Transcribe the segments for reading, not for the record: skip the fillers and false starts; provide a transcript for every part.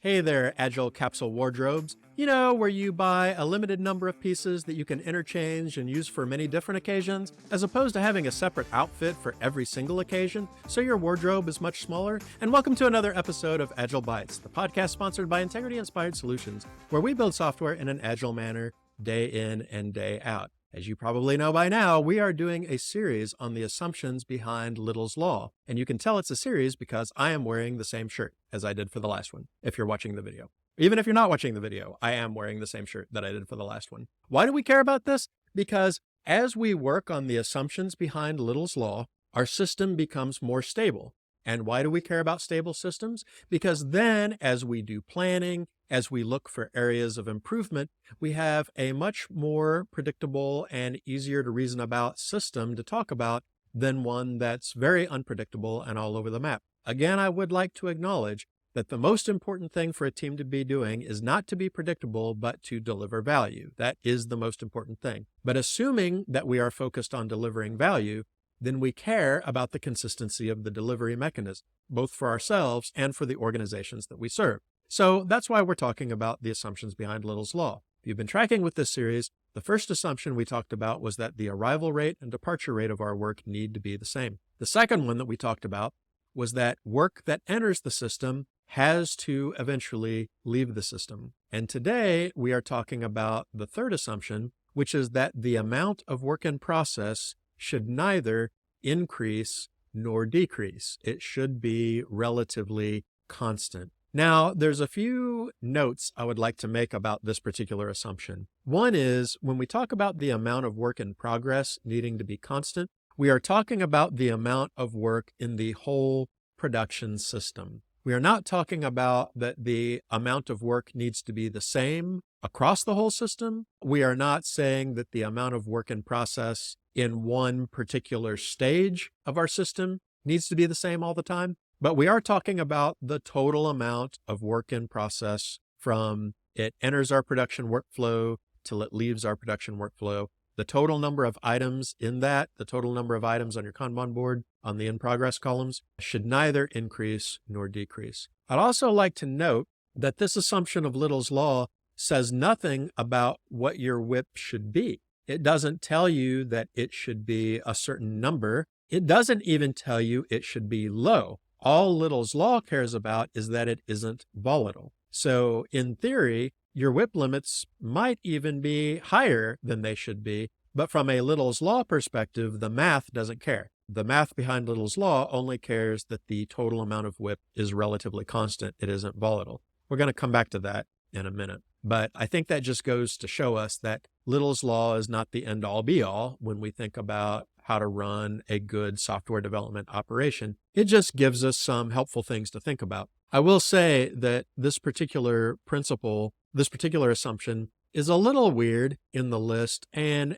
Hey there, Agile capsule wardrobes. You know, where you buy a limited number of pieces that you can interchange and use for many different occasions, as opposed to having a separate outfit for every single occasion, so your wardrobe is much smaller. And welcome to another episode of Agile Bytes, the podcast sponsored by Integrity Inspired Solutions, where we build software in an agile manner, day in and day out. As you probably know by now, we are doing a series on the assumptions behind Little's Law. And you can tell it's a series because I am wearing the same shirt as I did for the last one, if you're watching the video. Even if you're not watching the video, I am wearing the same shirt that I did for the last one. Why do we care about this? Because as we work on the assumptions behind Little's Law, our system becomes more stable. And why do we care about stable systems? Because then as we do planning, as we look for areas of improvement, we have a much more predictable and easier to reason about system to talk about than one that's very unpredictable and all over the map. Again, I would like to acknowledge that the most important thing for a team to be doing is not to be predictable, but to deliver value. That is the most important thing. But assuming that we are focused on delivering value, then we care about the consistency of the delivery mechanism, both for ourselves and for the organizations that we serve. So that's why we're talking about the assumptions behind Little's Law. If you've been tracking with this series, the first assumption we talked about was that the arrival rate and departure rate of our work need to be the same. The second one that we talked about was that work that enters the system has to eventually leave the system. And today we are talking about the third assumption, which is that the amount of work in process should neither increase nor decrease. It should be relatively constant. Now, there's a few notes I would like to make about this particular assumption. One is when we talk about the amount of work in progress needing to be constant, we are talking about the amount of work in the whole production system. We are not talking about that the amount of work needs to be the same across the whole system. We are not saying that the amount of work in process in one particular stage of our system needs to be the same all the time. But we are talking about the total amount of work in process from it enters our production workflow till it leaves our production workflow. The total number of items in that, the total number of items on your Kanban board on the in progress columns should neither increase nor decrease. I'd also like to note that this assumption of Little's Law says nothing about what your WIP should be. It doesn't tell you that it should be a certain number. It doesn't even tell you it should be low. All Little's Law cares about is that it isn't volatile. So in theory, your WIP limits might even be higher than they should be. But from a Little's Law perspective, the math doesn't care. The math behind Little's Law only cares that the total amount of WIP is relatively constant. It isn't volatile. We're going to come back to that in a minute. But I think that just goes to show us that Little's Law is not the end-all be-all when we think about how to run a good software development operation. It just gives us some helpful things to think about. I will say that this particular principle, this particular assumption is a little weird in the list, and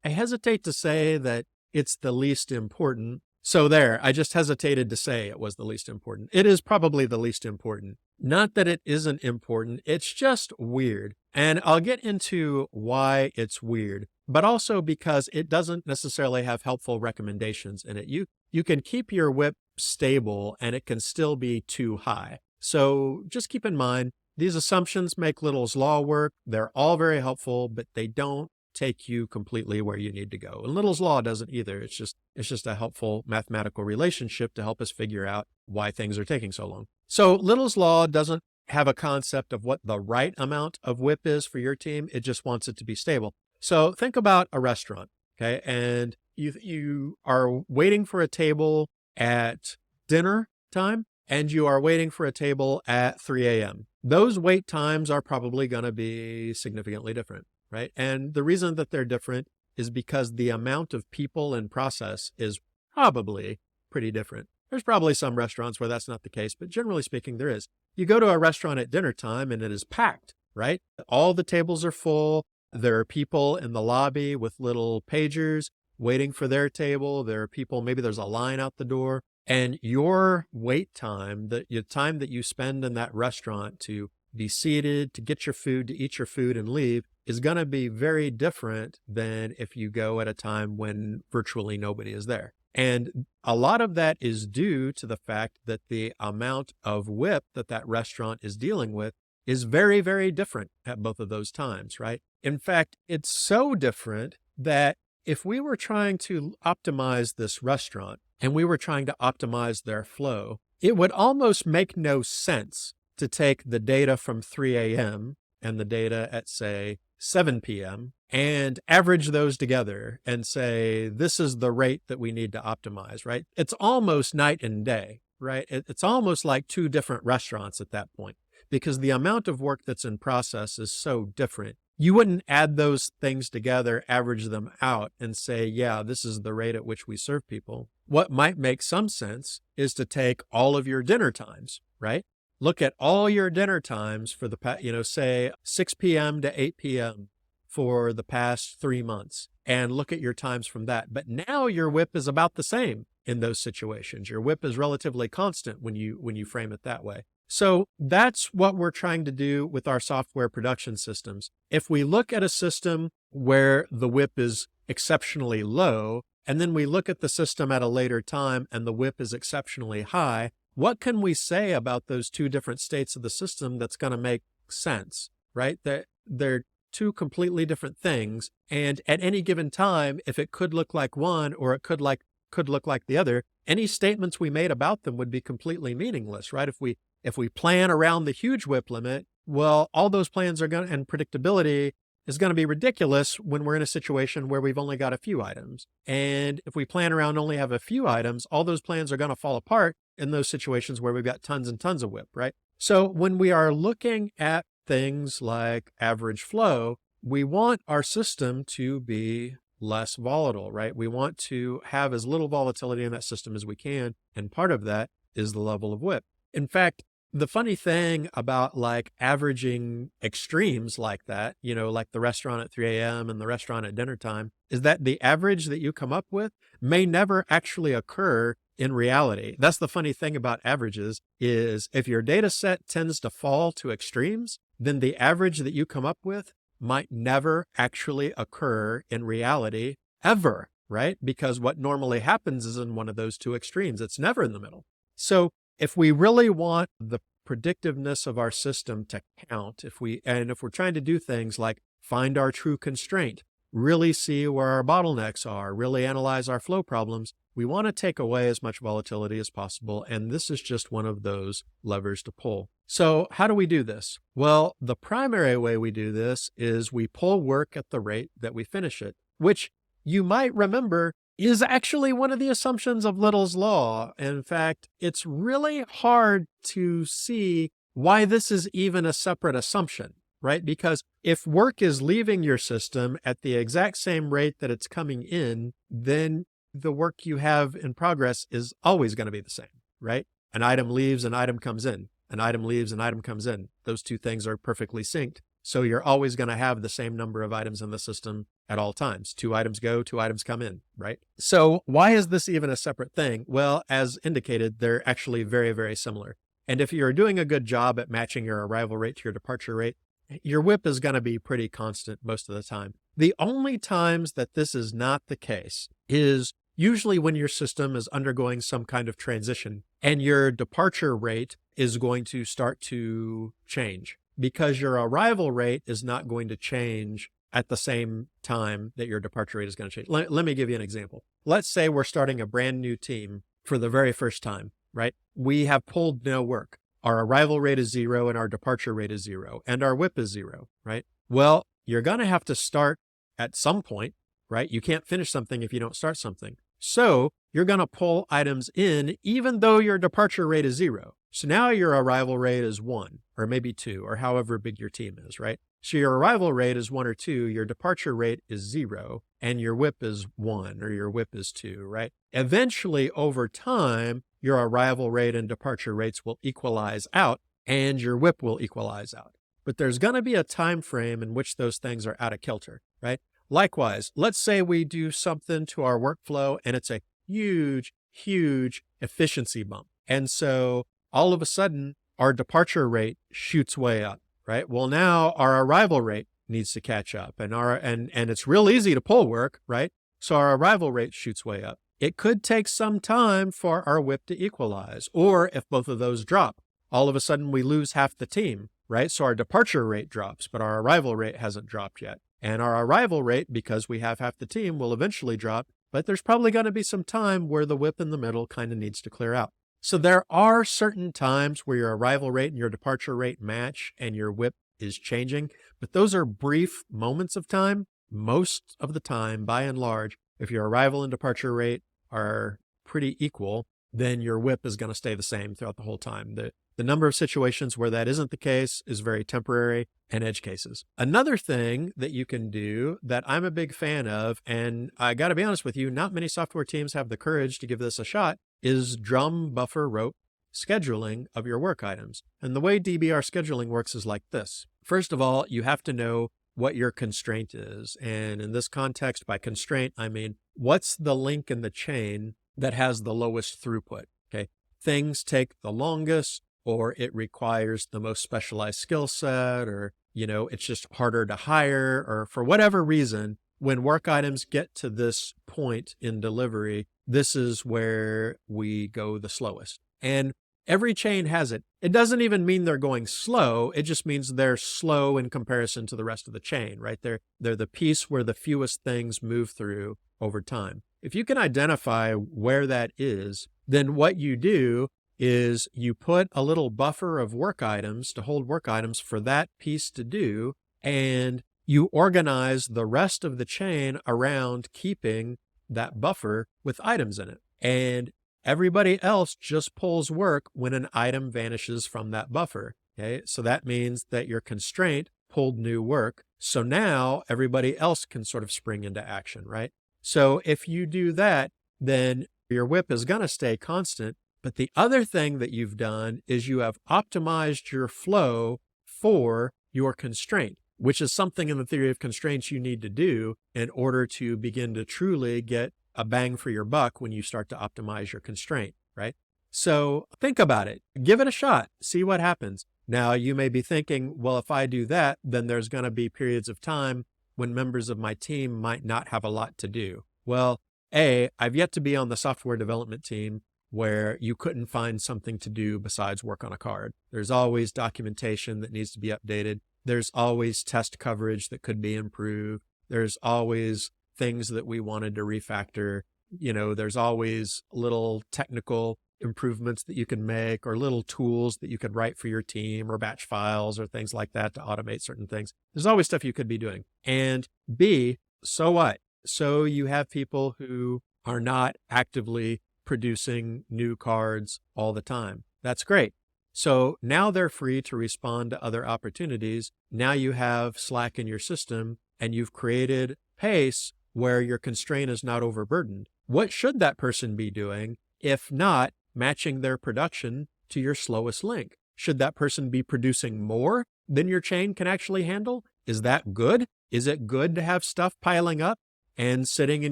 I hesitate to say that it's the least important. So there, I just hesitated to say it was the least important. It is probably the least important. Not that it isn't important, it's just weird. And I'll get into why it's weird, but also because it doesn't necessarily have helpful recommendations in it. You can keep your WIP stable and it can still be too high. So just keep in mind, these assumptions make Little's Law work. They're all very helpful, but they don't take you completely where you need to go. And Little's Law doesn't either. It's just a helpful mathematical relationship to help us figure out why things are taking so long. So Little's Law doesn't have a concept of what the right amount of WIP is for your team. It just wants it to be stable. So think about a restaurant, okay? And you are waiting for a table at dinner time, and you are waiting for a table at 3 a.m. Those wait times are probably going to be significantly different, right? And the reason that they're different is because the amount of people in process is probably pretty different. There's probably some restaurants where that's not the case, but generally speaking, there is. You go to a restaurant at dinner time and it is packed, right? All the tables are full. There are people in the lobby with little pagers waiting for their table. There are people, maybe there's a line out the door. And your wait time, the time that you spend in that restaurant to be seated, to get your food, to eat your food and leave, is going to be very different than if you go at a time when virtually nobody is there. And a lot of that is due to the fact that the amount of WIP that that restaurant is dealing with is very, very different at both of those times, right? In fact, it's so different that if we were trying to optimize this restaurant and we were trying to optimize their flow, it would almost make no sense to take the data from 3 a.m. and the data at, say, 7 p.m. and average those together and say, this is the rate that we need to optimize, right? It's almost night and day, right? It's almost like two different restaurants at that point because the amount of work that's in process is so different. You wouldn't add those things together, average them out, and say, yeah, this is the rate at which we serve people. What might make some sense is to take all of your dinner times, right? Look at all your dinner times for the, say 6 p.m. to 8 p.m. for the past 3 months and look at your times from that. But now your WIP is about the same in those situations. Your WIP is relatively constant when you frame it that way. So that's what we're trying to do with our software production systems. If we look at a system where the WIP is exceptionally low, and then we look at the system at a later time and the WIP is exceptionally high, what can we say about those two different states of the system that's going to make sense, right? They're two completely different things. And at any given time, if it could look like one or it could look like the other, any statements we made about them would be completely meaningless, right? If we plan around the huge WIP limit, well, all those plans and predictability is going to be ridiculous when we're in a situation where we've only got a few items. And if we plan around only have a few items, all those plans are going to fall apart in those situations where we've got tons and tons of WIP, right? So when we are looking at things like average flow, we want our system to be less volatile, right? We want to have as little volatility in that system as we can. And part of that is the level of WIP. In fact, the funny thing about like averaging extremes like that, like the restaurant at 3 a.m. and the restaurant at dinner time, is that the average that you come up with may never actually occur in reality. That's the funny thing about averages is if your data set tends to fall to extremes, then the average that you come up with might never actually occur in reality ever, right? Because what normally happens is in one of those two extremes. It's never in the middle. So if we really want the predictiveness of our system to count, if we're trying to do things like find our true constraint, really see where our bottlenecks are, really analyze our flow problems, we want to take away as much volatility as possible. And this is just one of those levers to pull. So how do we do this? Well, the primary way we do this is we pull work at the rate that we finish it, which you might remember is actually one of the assumptions of Little's Law. In fact, it's really hard to see why this is even a separate assumption, right? Because if work is leaving your system at the exact same rate that it's coming in, then the work you have in progress is always going to be the same, right? An item leaves, an item comes in. An item leaves, an item comes in. Those two things are perfectly synced. So you're always going to have the same number of items in the system at all times. 2 items go, 2 items come in, right? So why is this even a separate thing? Well, as indicated, they're actually very, very similar. And if you're doing a good job at matching your arrival rate to your departure rate, your WIP is going to be pretty constant most of the time. The only times that this is not the case is usually when your system is undergoing some kind of transition and your departure rate is going to start to change, because your arrival rate is not going to change at the same time that your departure rate is going to change. Let me give you an example. Let's say we're starting a brand new team for the very first time, right? We have pulled no work. Our arrival rate is 0 and our departure rate is 0 and our WIP is 0, right? Well, you're going to have to start at some point, right? You can't finish something if you don't start something. So you're going to pull items in even though your departure rate is 0. So now your arrival rate is 1 or maybe 2 or however big your team is, right? So your arrival rate is 1 or 2, your departure rate is 0, and your WIP is 1 or your WIP is 2, right? Eventually, over time, your arrival rate and departure rates will equalize out and your WIP will equalize out. But there's going to be a time frame in which those things are out of kilter, right? Likewise, let's say we do something to our workflow and it's a huge, huge efficiency bump. And so all of a sudden, our departure rate shoots way up, right? Well, now our arrival rate needs to catch up and it's real easy to pull work, right? So our arrival rate shoots way up. it could take some time for our WIP to equalize. Or if both of those drop, all of a sudden we lose half the team, right? So our departure rate drops, but our arrival rate hasn't dropped yet. And our arrival rate, because we have half the team, will eventually drop, but there's probably going to be some time where the WIP in the middle kind of needs to clear out. So there are certain times where your arrival rate and your departure rate match and your WIP is changing, but those are brief moments of time. Most of the time, by and large, if your arrival and departure rate are pretty equal, then your WIP is going to stay the same throughout the whole time. The number of situations where that isn't the case is very temporary and edge cases. Another thing that you can do that I'm a big fan of, and I got to be honest with you, not many software teams have the courage to give this a shot, is drum, buffer, rope scheduling of your work items. And the way DBR scheduling works is like this. First of all, you have to know what your constraint is. And in this context, by constraint, I mean, what's the link in the chain that has the lowest throughput? Okay. Things take the longest, or it requires the most specialized skill set, or, it's just harder to hire, or for whatever reason, when work items get to this point in delivery, this is where we go the slowest. And every chain has it. It doesn't even mean they're going slow. It just means they're slow in comparison to the rest of the chain, right? They're the piece where the fewest things move through over time. If you can identify where that is, then what you do is you put a little buffer of work items to hold work items for that piece to do, and you organize the rest of the chain around keeping that buffer with items in it. And everybody else just pulls work when an item vanishes from that buffer. Okay, so that means that your constraint pulled new work. So now everybody else can sort of spring into action, right? So if you do that, then your WIP is going to stay constant. But the other thing that you've done is you have optimized your flow for your constraint, which is something in the theory of constraints you need to do in order to begin to truly get a bang for your buck when you start to optimize your constraint, right? So think about it. Give it a shot. See what happens. Now, you may be thinking, well, if I do that, then there's going to be periods of time when members of my team might not have a lot to do. Well, I've yet to be on the software development team where you couldn't find something to do besides work on a card. There's always documentation that needs to be updated. There's always test coverage that could be improved. There's always things that we wanted to refactor. There's always little technical improvements that you can make, or little tools that you could write for your team, or batch files or things like that to automate certain things. There's always stuff you could be doing. And B, so what? So you have people who are not actively producing new cards all the time. That's great. So now they're free to respond to other opportunities. Now you have slack in your system, and you've created pace where your constraint is not overburdened. What should that person be doing if not matching their production to your slowest link? Should that person be producing more than your chain can actually handle? Is that good? Is it good to have stuff piling up and sitting in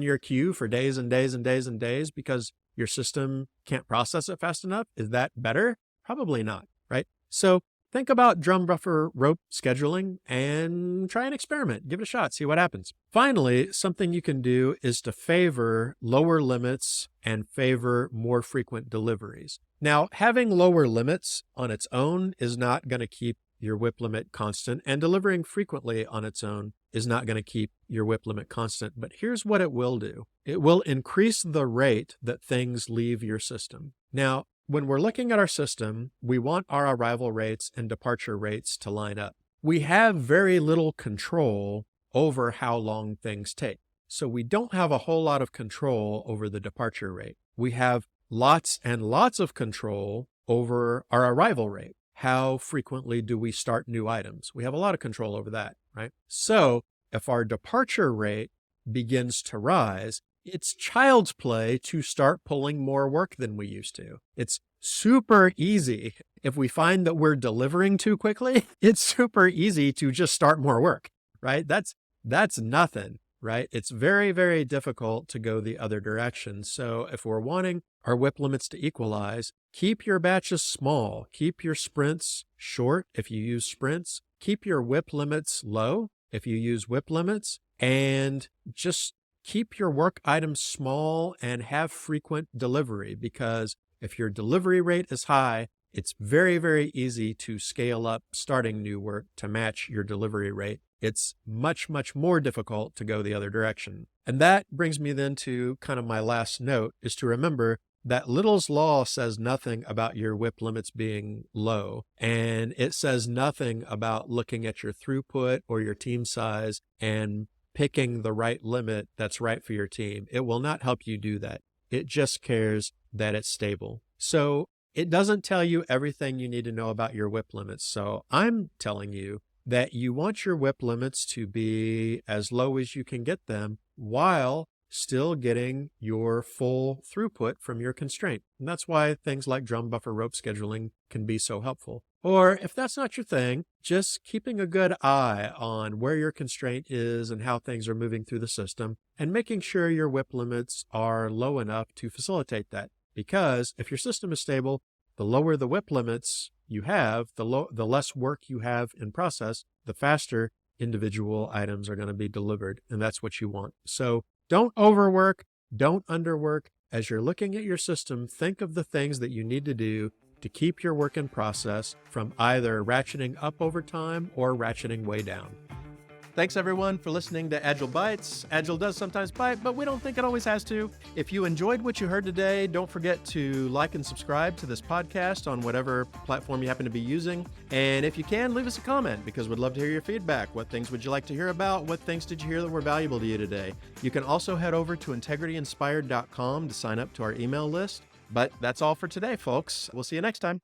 your queue for days and days and days and days because your system can't process it fast enough? Is that better? Probably not, right? So think about drum, buffer, rope scheduling and try an experiment. Give it a shot. See what happens. Finally, something you can do is to favor lower limits and favor more frequent deliveries. Now, having lower limits on its own is not going to keep your WIP limit constant, and delivering frequently on its own is not going to keep your WIP limit constant. But here's what it will do. It will increase the rate that things leave your system. Now, when we're looking at our system, we want our arrival rates and departure rates to line up. We have very little control over how long things take. So we don't have a whole lot of control over the departure rate. We have lots and lots of control over our arrival rate. How frequently do we start new items? We have a lot of control over that, right? So if our departure rate begins to rise, it's child's play to start pulling more work than we used to. It's super easy. If we find that we're delivering too quickly, it's super easy to just start more work, right? That's nothing, right? It's very, very difficult to go the other direction. So if we're wanting our WIP limits to equalize, keep your batches small, keep your sprints short if you use sprints, keep your WIP limits low if you use WIP limits, and just keep your work items small and have frequent delivery, because if your delivery rate is high, it's very, very easy to scale up starting new work to match your delivery rate. It's much, much more difficult to go the other direction. And that brings me then to kind of my last note, is to remember that Little's Law says nothing about your WIP limits being low, and it says nothing about looking at your throughput or your team size and picking the right limit that's right for your team. It will not help you do that. It just cares that it's stable. So it doesn't tell you everything you need to know about your WIP limits. So I'm telling you that you want your WIP limits to be as low as you can get them while still getting your full throughput from your constraint. And that's why things like drum buffer rope scheduling can be so helpful. Or if that's not your thing, just keeping a good eye on where your constraint is and how things are moving through the system, and making sure your WIP limits are low enough to facilitate that. Because if your system is stable, the lower the WIP limits you have, the less work you have in process, the faster individual items are going to be delivered. And that's what you want. So don't overwork, don't underwork. As you're looking at your system, think of the things that you need to do to keep your work in process from either ratcheting up over time or ratcheting way down. Thanks everyone for listening to Agile Bites. Agile does sometimes bite, but we don't think it always has to. If you enjoyed what you heard today, don't forget to like and subscribe to this podcast on whatever platform you happen to be using. And if you can, leave us a comment, because we'd love to hear your feedback. What things would you like to hear about? What things did you hear that were valuable to you today? You can also head over to integrityinspired.com to sign up to our email list. But that's all for today, folks. We'll see you next time.